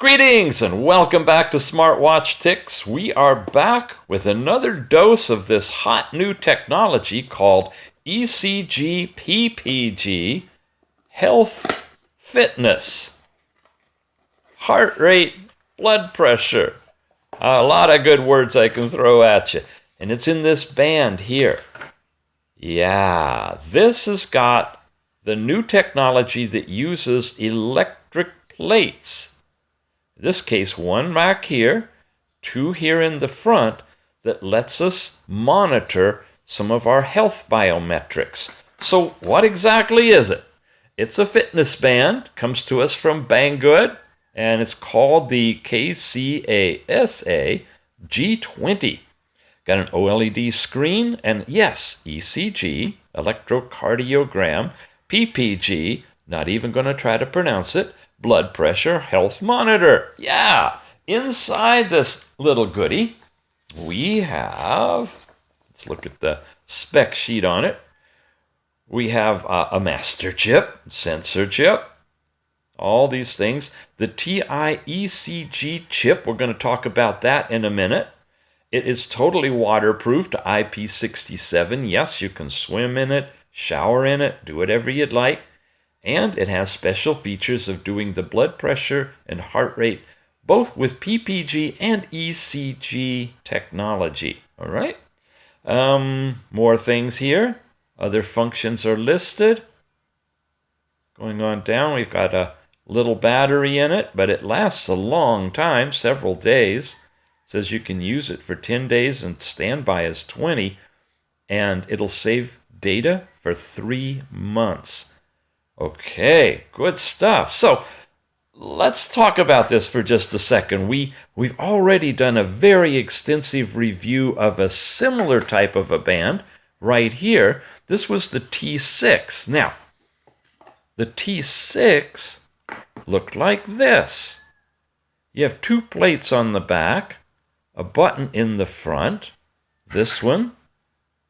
Greetings and welcome back to Smartwatch Ticks. We are back with another dose of this hot new technology called ECG+PPG, health, fitness, heart rate, blood pressure. A lot of good words I can throw at you. And it's in this band here. Yeah, this has got the new technology that uses electric plates. In this case, one back here, two here in the front, that lets us monitor some of our health biometrics. So what exactly is it? It's a fitness band, comes to us from Banggood, and it's called the KCASA G20. Got an OLED screen, and yes, ECG, electrocardiogram, PPG, not even going to try to pronounce it, blood pressure health monitor. Yeah, inside this little goodie, we have, let's look at the spec sheet on it. We have a master chip, sensor chip, all these things. The TI-ECG chip, we're going to talk about that in a minute. It is totally waterproof to IP67. Yes, you can swim in it, shower in it, do whatever you'd like. And it has special features of doing the blood pressure and heart rate, both with PPG and ECG technology. All right. More things here. Other functions are listed. Going on down, we've got a little battery in it, but it lasts a long time, several days. It says you can use it for 10 days and standby is 20, and it'll save data for 3 months. Okay, good stuff. So let's talk about this for just a second. We've already done a very extensive review of a similar type of a band right here. This was the T6. Now, the T6 looked like this. You have two plates on the back, a button in the front. This one,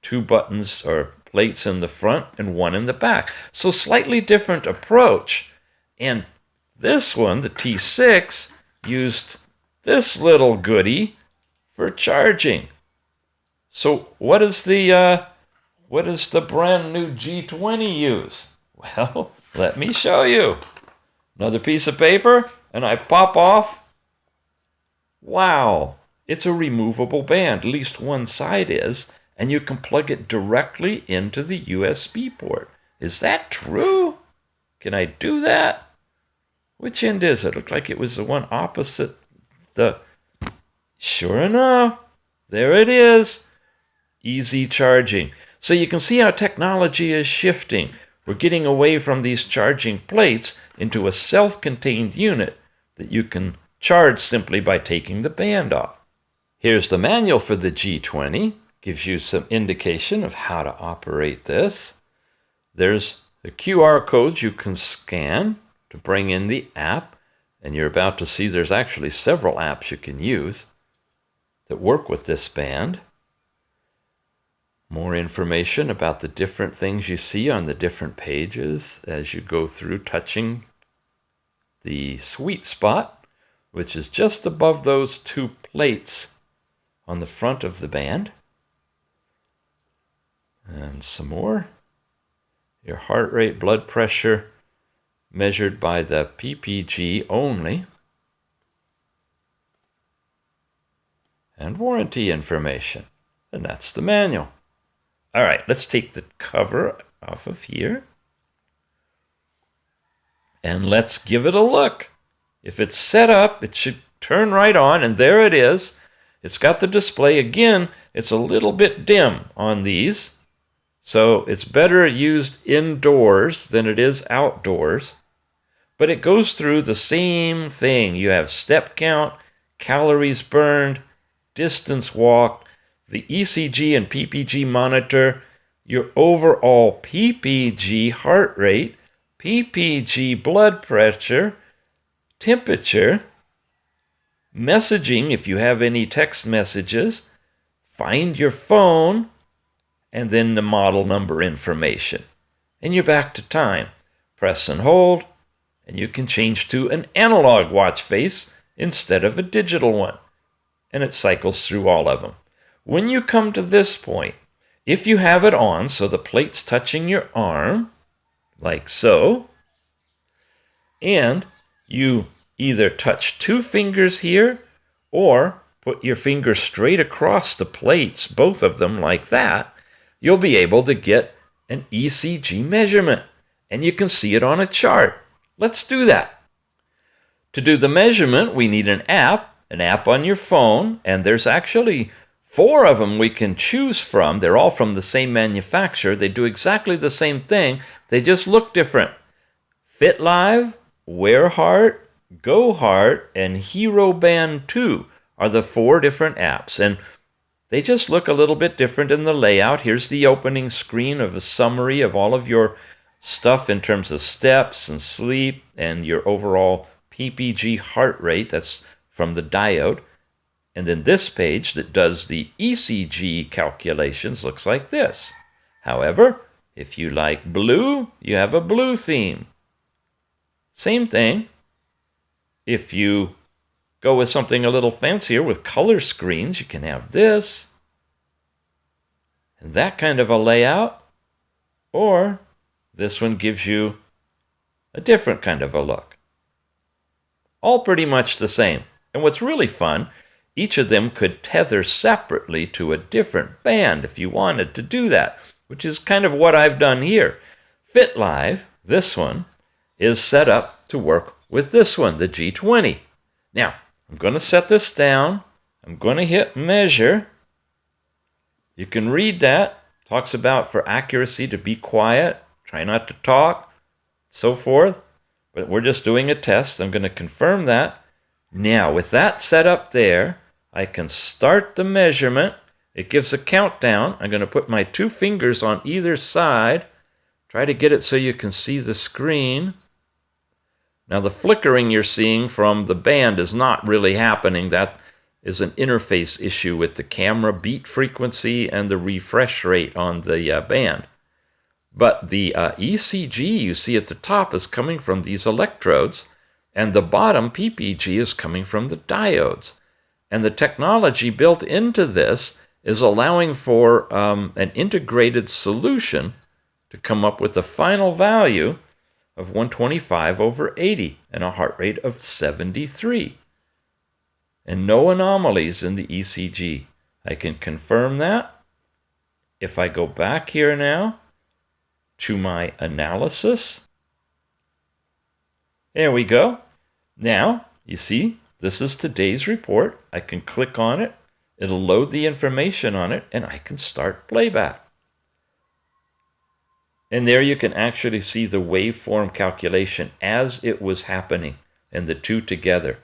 two buttons or plates in the front and one in the back. So slightly different approach. And this one, the T6, used this little goodie for charging. So what does the brand new G20 use? Well, let me show you. Another piece of paper, and I pop off. Wow, it's a removable band. At least one side is. And you can plug it directly into the USB port. Is that true? Can I do that? Which end is it? Looked like it was the one opposite the... Sure enough, there it is. Easy charging. So you can see how technology is shifting. We're getting away from these charging plates into a self-contained unit that you can charge simply by taking the band off. Here's the manual for the G20. Gives you some indication of how to operate this. There's the QR codes you can scan to bring in the app, and you're about to see there's actually several apps you can use that work with this band. More information about the different things you see on the different pages as you go through, touching the sweet spot, which is just above those two plates on the front of the band. And some more. Your heart rate, blood pressure, measured by the PPG only. And warranty information. And that's the manual. All right, let's take the cover off of here. And let's give it a look. If it's set up, it should turn right on, and there it is. It's got the display. Again, it's a little bit dim on these. So it's better used indoors than it is outdoors. But it goes through the same thing. You have step count, calories burned, distance walked, the ECG and PPG monitor, your overall PPG heart rate, PPG blood pressure, temperature, messaging if you have any text messages, find your phone, and then the model number information. And you're back to time. Press and hold, and you can change to an analog watch face instead of a digital one. And it cycles through all of them. When you come to this point, if you have it on so the plate's touching your arm, like so, and you either touch 2 fingers here or put your finger straight across the plates, both of them like that, you'll be able to get an ECG measurement, and you can see it on a chart. Let's do that. To do the measurement, we need an app on your phone, and there's actually 4 of them we can choose from. They're all from the same manufacturer. They do exactly the same thing. They just look different. FitLive, Wear Heart, Go Heart, and Hero Band 2 are the 4 different apps, and they just look a little bit different in the layout. Here's the opening screen of a summary of all of your stuff in terms of steps and sleep and your overall PPG heart rate. That's from the diode. And then this page that does the ECG calculations looks like this. However, if you like blue, you have a blue theme. Same thing. If you go with something a little fancier with color screens, you can have this and that kind of a layout, or this one gives you a different kind of a look. All pretty much the same. And what's really fun, each of them could tether separately to a different band if you wanted to do that, which is kind of what I've done here. FitLive, this one, is set up to work with this one, the G20. Now, I'm going to set this down. I'm going to hit measure. You can read that. It talks about for accuracy to be quiet, try not to talk, so forth. But we're just doing a test. I'm going to confirm that. Now, with that set up there, I can start the measurement. It gives a countdown. I'm going to put my 2 fingers on either side. Try to get it so you can see the screen. Now, the flickering you're seeing from the band is not really happening. That is an interface issue with the camera beat frequency and the refresh rate on the band. But the ECG you see at the top is coming from these electrodes, and the bottom PPG is coming from the diodes. And the technology built into this is allowing for an integrated solution to come up with a final value of 125/80 and a heart rate of 73. And no anomalies in the ECG. I can confirm that. If I go back here now to my analysis, there we go. Now, you see, this is today's report. I can click on it. It'll load the information on it, and I can start playback. And there you can actually see the waveform calculation as it was happening, and the 2 together.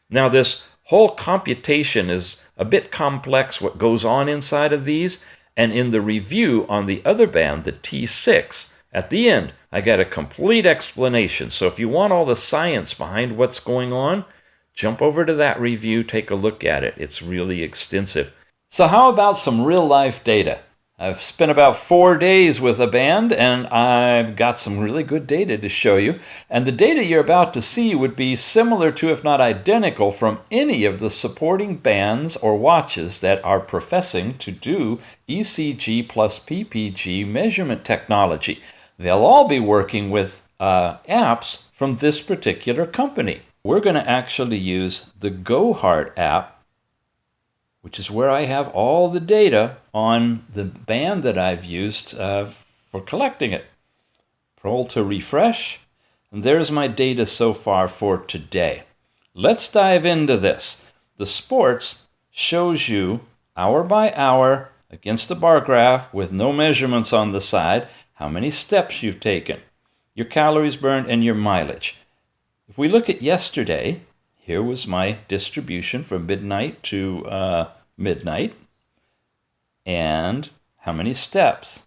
Now, this whole computation is a bit complex, what goes on inside of these, and in the review on the other band, the T6, at the end, I got a complete explanation. So if you want all the science behind what's going on, jump over to that review, take a look at it. It's really extensive. So how about some real-life data? I've spent about 4 days with a band, and I've got some really good data to show you. And the data you're about to see would be similar to, if not identical, from any of the supporting bands or watches that are professing to do ECG plus PPG measurement technology. They'll all be working with apps from this particular company. We're going to actually use the Go Heart app, which is where I have all the data on the band that I've used for collecting it. Roll to refresh, and there's my data so far for today. Let's dive into this. The sports shows you hour by hour against the bar graph with no measurements on the side, how many steps you've taken, your calories burned, and your mileage. If we look at yesterday, here was my distribution from midnight to midnight, and how many steps.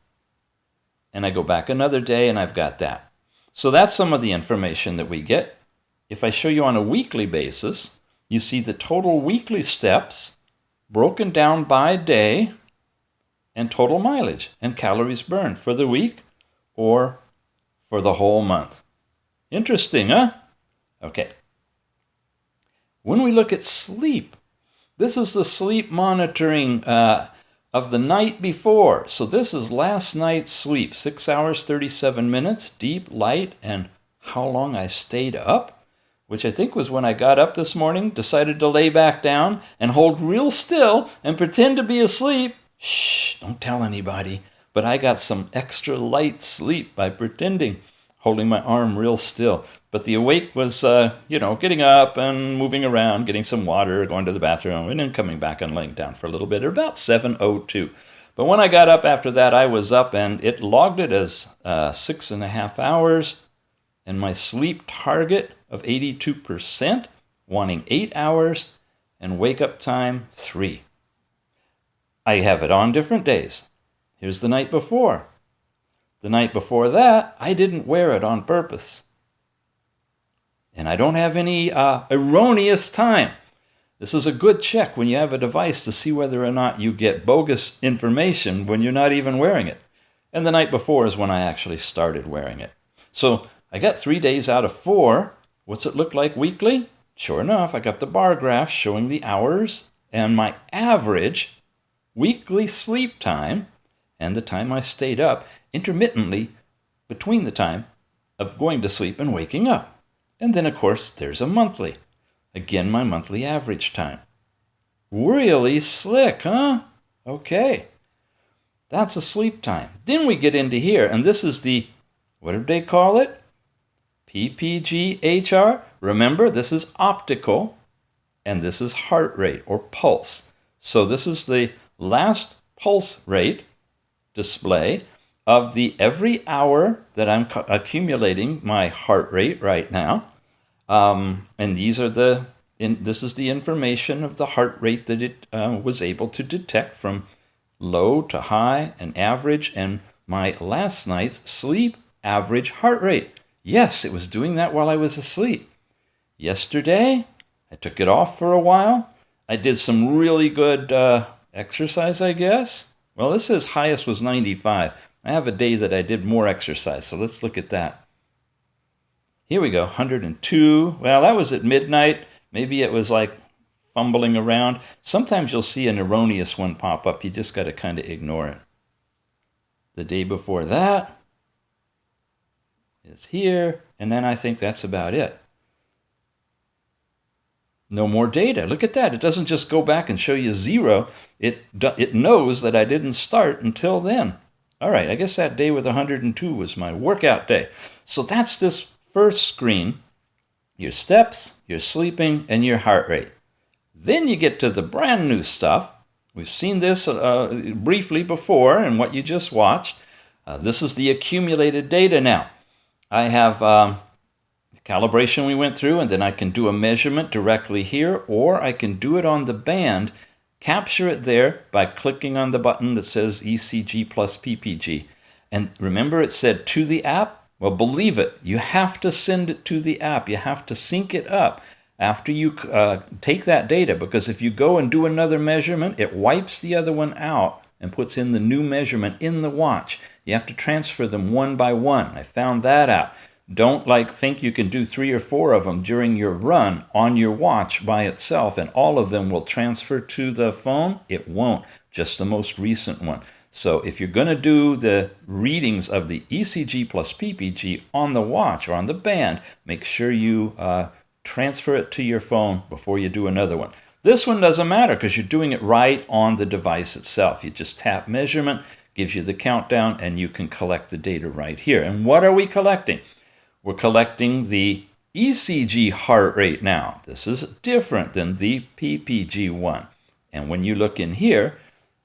And I go back another day, and I've got that. So that's some of the information that we get. If I show you on a weekly basis, you see the total weekly steps broken down by day, and total mileage and calories burned for the week or for the whole month. Interesting, huh? Okay. When we look at sleep, this is the sleep monitoring of the night before. So this is last night's sleep, 6 hours, 37 minutes, deep, light, and how long I stayed up, which I think was when I got up this morning, decided to lay back down and hold real still and pretend to be asleep. Shh, don't tell anybody. But I got some extra light sleep by pretending, holding my arm real still. But the awake was, getting up and moving around, getting some water, going to the bathroom, and then coming back and laying down for a little bit at about 7:02. But when I got up after that, I was up, and it logged it as 6.5 hours, and my sleep target of 82%, wanting 8 hours, and wake-up time 3. I have it on different days. Here's the night before. The night before that, I didn't wear it on purpose. And I don't have any erroneous time. This is a good check when you have a device to see whether or not you get bogus information when you're not even wearing it. And the night before is when I actually started wearing it. So I got 3 days out of 4. What's it look like weekly? Sure enough, I got the bar graph showing the hours and my average weekly sleep time and the time I stayed up intermittently between the time of going to sleep and waking up. And then, of course, there's a monthly. Again, my monthly average time. Really slick, huh? Okay. That's a sleep time. Then we get into here, and this is the, what did they call it? PPG-HR. Remember, this is optical, and this is heart rate, or pulse. So this is the last pulse rate display of the every hour that I'm accumulating my heart rate right now. And these are this is the information of the heart rate that it was able to detect from low to high and average, and my last night's sleep average heart rate. Yes, it was doing that while I was asleep. Yesterday, I took it off for a while. I did some really good exercise, I guess. Well, this says highest was 95. I have a day that I did more exercise, so let's look at that. Here we go, 102. Well, that was at midnight. Maybe it was like fumbling around. Sometimes you'll see an erroneous one pop up. You just got to kind of ignore it. The day before that is here, and then I think that's about it. No more data. Look at that. It doesn't just go back and show you 0. It knows that I didn't start until then. All right, I guess that day with 102 was my workout day. So that's this first screen, your steps, your sleeping, and your heart rate. Then you get to the brand new stuff. We've seen this briefly before in what you just watched. This is the accumulated data now. I have the calibration we went through, and then I can do a measurement directly here, or I can do it on the band, capture it there by clicking on the button that says ECG+PPG. And remember it said to the app? Well, believe it, you have to send it to the app. You have to sync it up after you take that data, because if you go and do another measurement, it wipes the other one out and puts in the new measurement in the watch. You have to transfer them one by one. I found that out. Don't think you can do 3 or 4 of them during your run on your watch by itself, and all of them will transfer to the phone. It won't, just the most recent one. So if you're going to do the readings of the ECG+PPG on the watch or on the band, make sure you transfer it to your phone before you do another one. This one doesn't matter because you're doing it right on the device itself. You just tap measurement, gives you the countdown, and you can collect the data right here. And what are we collecting? We're collecting the ECG heart rate now. This is different than the PPG one. And when you look in here,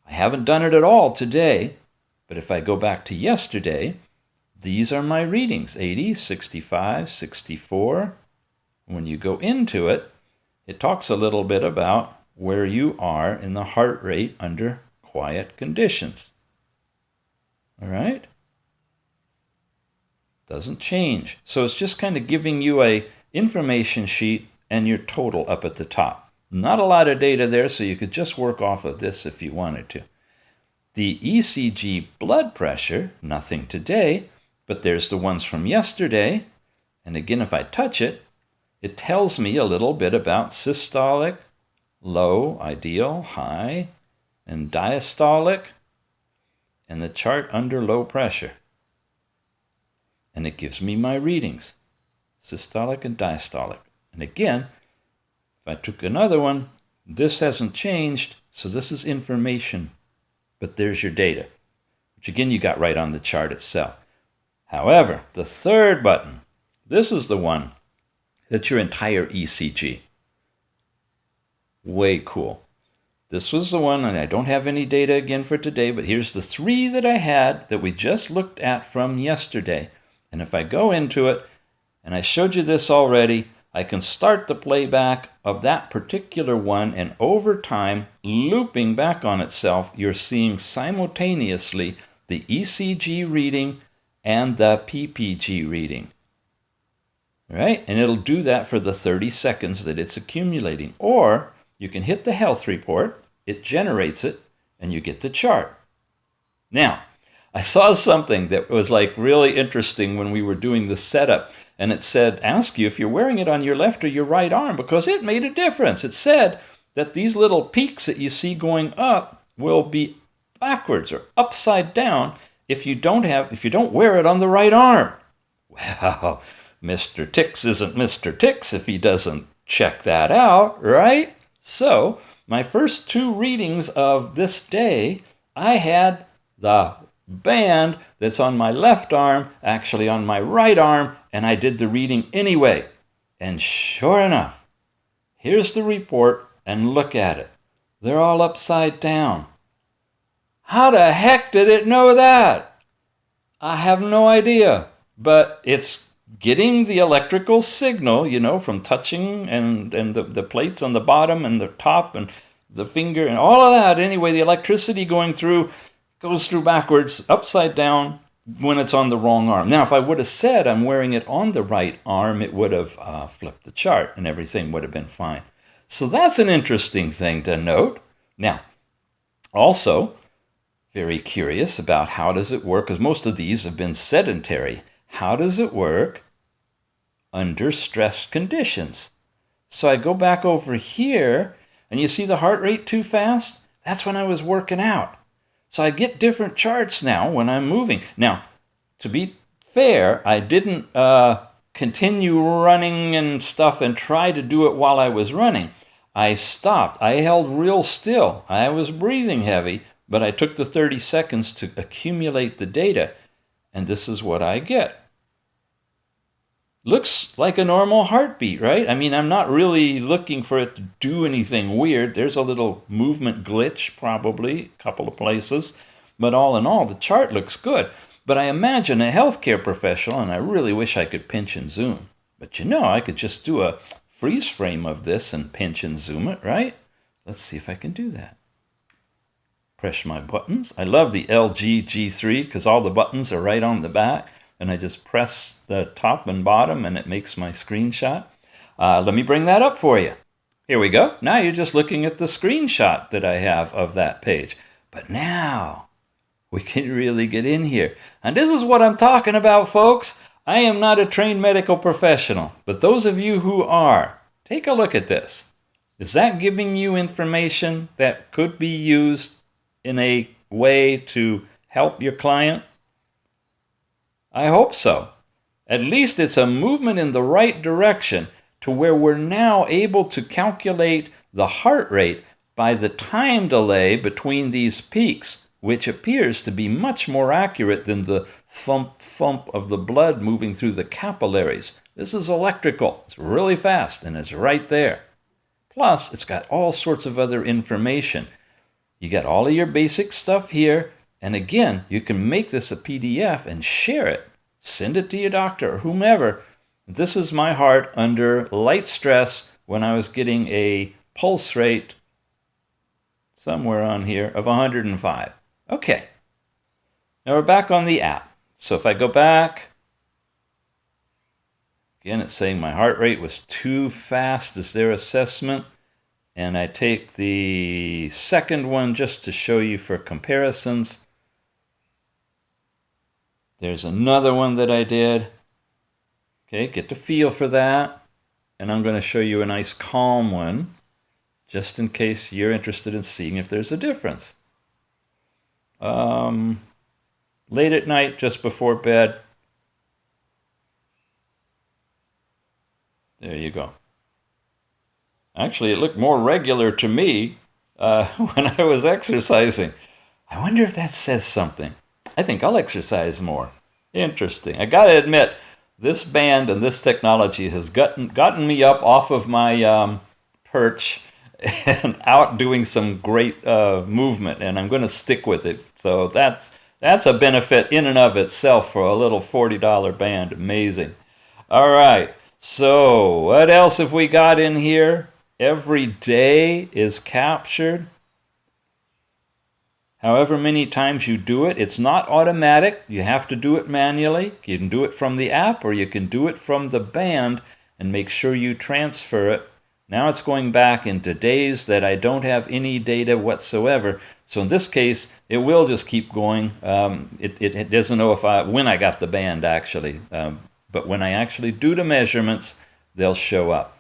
I haven't done it at all today, but if I go back to yesterday, these are my readings, 80, 65, 64. When you go into it, it talks a little bit about where you are in the heart rate under quiet conditions. All right? Doesn't change. So it's just kind of giving you a information sheet and your total up at the top. Not a lot of data there, so you could just work off of this if you wanted to. The ECG blood pressure, nothing today, but there's the ones from yesterday. And again, if I touch it, it tells me a little bit about systolic, low, ideal, high, and diastolic, and the chart under low pressure. And it gives me my readings, systolic and diastolic. And again, if I took another one, this hasn't changed, so this is information, but there's your data, which again you got right on the chart itself. However, the third button, this is the one that's your entire ECG. Way cool. This was the one, and I don't have any data again for today, but here's the 3 that I had that we just looked at from yesterday. And if I go into it, and I showed you this already, I can start the playback of that particular one, and over time, looping back on itself, you're seeing simultaneously the ECG reading and the PPG reading. Right? And it'll do that for the 30 seconds that it's accumulating. Or you can hit the health report, it generates it, and you get the chart. Now, I saw something that was like really interesting when we were doing the setup, and it said, ask you if you're wearing it on your left or your right arm, because it made a difference. It said that these little peaks that you see going up will be backwards or upside down if you don't wear it on the right arm. Wow, Mr. Tix isn't Mr. Tix if he doesn't check that out, right? So, my first 2 readings of this day, I had the band that's on my left arm actually on my right arm, and I did the reading anyway. And sure enough, here's the report, and look at it. They're all upside down. How the heck did it know that? I have no idea, but it's getting the electrical signal, you know, from touching and the plates on the bottom and the top and the finger and all of that. Anyway, the electricity going through goes through backwards, upside down, when it's on the wrong arm. Now, if I would have said I'm wearing it on the right arm, it would have flipped the chart and everything would have been fine. So that's an interesting thing to note. Now, also, very curious about how does it work, because most of these have been sedentary. How does it work under stress conditions? So I go back over here, and you see the heart rate too fast? That's when I was working out. So I get different charts now when I'm moving. Now, to be fair, I didn't continue running and stuff and try to do it while I was running. I stopped. I held real still. I was breathing heavy, but I took the 30 seconds to accumulate the data, and this is what I get. Looks like a normal heartbeat, right? I mean, I'm not really looking for it to do anything weird. There's a little movement glitch, probably, a couple of places. But all in all, the chart looks good. But I imagine a healthcare professional, and I really wish I could pinch and zoom. But you know, I could just do a freeze frame of this and pinch and zoom it, right? Let's see if I can do that. Press my buttons. I love the LG G3 because all the buttons are right on the back. And I just press the top and bottom and it makes my screenshot. Let me bring that up for you. Here we go. Now you're just looking at the screenshot that I have of that page. But now we can really get in here. And this is what I'm talking about, folks. I am not a trained medical professional, but those of you who are, take a look at this. Is that giving you information that could be used in a way to help your client? I hope so. At least it's a movement in the right direction to where we're now able to calculate the heart rate by the time delay between these peaks, which appears to be much more accurate than the thump of the blood moving through the capillaries. This is electrical. It's really fast, and it's right there. Plus, it's got all sorts of other information. You got all of your basic stuff here, and again, you can make this a PDF and share it. Send it to your doctor or whomever. This is my heart under light stress when I was getting a pulse rate somewhere on here of 105. Okay. Now we're back on the app. So if I go back, again, it's saying my heart rate was too fast as their assessment. And I take the second one just to show you for comparisons. There's another one that I did. Okay, get the feel for that. and I'm going to show you a nice calm one, just in case you're interested in seeing if there's a difference. Late at night, just before bed. There you go. Actually, it looked more regular to me when I was exercising. I wonder if that says something. I think I'll exercise more. Interesting. I got to admit, this band and this technology has gotten me up off of my perch and out doing some great movement, and I'm going to stick with it. So that's a benefit in and of itself for a little $40 band. Amazing. All right. So what else have we got in here? Every day is captured. However many times you do it, it's not automatic. You have to do it manually. You can do it from the app, or you can do it from the band and make sure you transfer it. Now it's going back into days that I don't have any data whatsoever. So in this case, it will just keep going. It doesn't know when I got the band, actually. But when I actually do the measurements, they'll show up.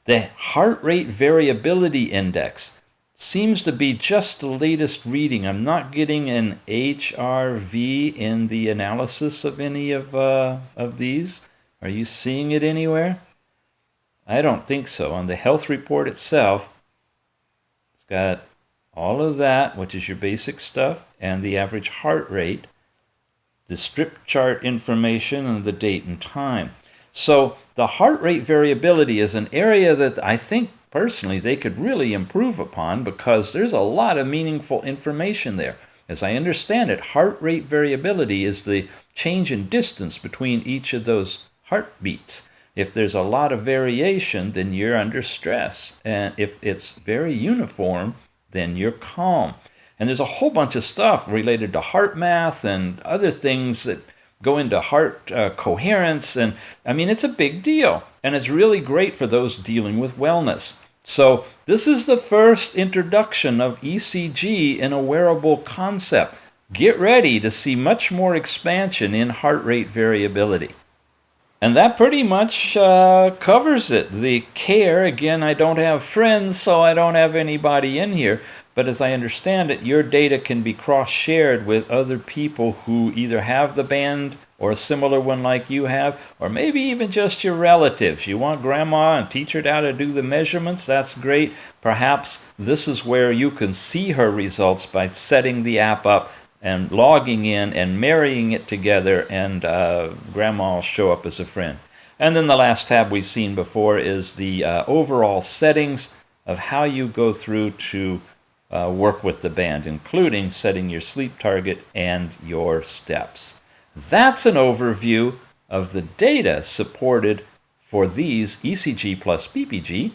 The heart rate variability index seems to be just the latest reading. I'm not getting an HRV in the analysis of any of these. Are you seeing it anywhere? I don't think so. On the health report itself, it's got all of that, which is your basic stuff, and the average heart rate, the strip chart information, and the date and time. So the heart rate variability is an area that I think personally they could really improve upon, because there's a lot of meaningful information there. As I understand it, heart rate variability is the change in distance between each of those heartbeats. If there's a lot of variation, then you're under stress. And if it's very uniform, then you're calm. And there's a whole bunch of stuff related to heart math and other things that go into heart coherence. And I mean, it's a big deal. And it's really great for those dealing with wellness. So this is the first introduction of ECG in a wearable concept. Get ready to see much more expansion in heart rate variability. And that pretty much covers it. The care, again, I don't have friends, so I don't have anybody in here. But as I understand it, your data can be cross-shared with other people who either have the band or a similar one like you have, or maybe even just your relatives. You want grandma and teach her how to do the measurements? That's great. Perhaps this is where you can see her results by setting the app up and logging in and marrying it together, and grandma will show up as a friend. And then the last tab we've seen before is the overall settings of how you go through to work with the band, including setting your sleep target and your steps. That's an overview of the data supported for these ECG plus PPG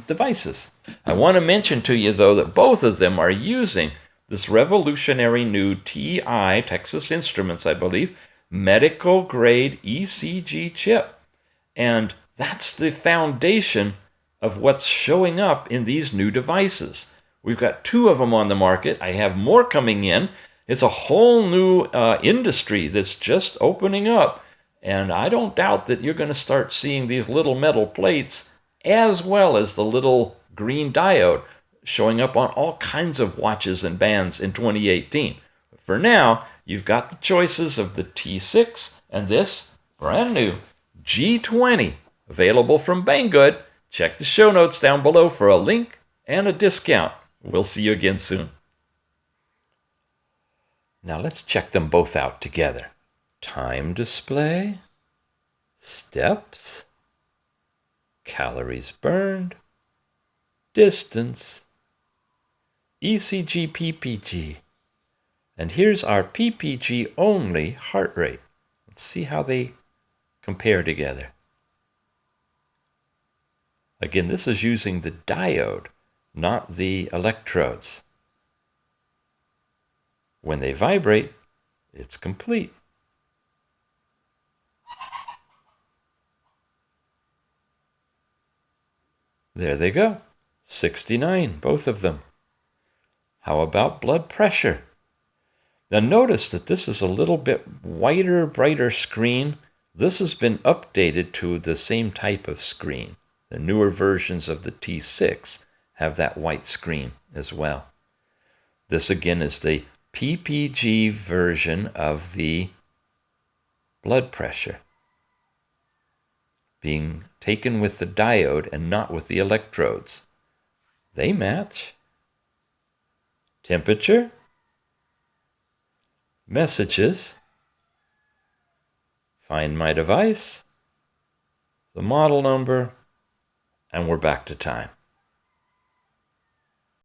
devices. I want to mention to you, though, that both of them are using this revolutionary new TI, Texas Instruments, I believe, medical grade ECG chip. And that's the foundation of what's showing up in these new devices. We've got 2 of them on the market. I have more coming in. It's a whole new industry that's just opening up. And I don't doubt that you're going to start seeing these little metal plates as well as the little green diode showing up on all kinds of watches and bands in 2018. But for now, you've got the choices of the T6 and this brand new G20, available from Banggood. Check the show notes down below for a link and a discount. We'll see you again soon. Now let's check them both out together. Time display, steps, calories burned, distance, ECG+PPG. And here's our PPG only heart rate. Let's see how they compare together. Again, this is using the diode, not the electrodes. When they vibrate, it's complete. There they go. 69, both of them. How about blood pressure? Now notice that this is a little bit whiter, brighter screen This has been updated to the same type of screen. The newer versions of the T6 have that white screen as well. This again is the PPG version of the blood pressure, being taken with the diode and not with the electrodes. They match. Temperature, messages, find my device, the model number, and we're back to time.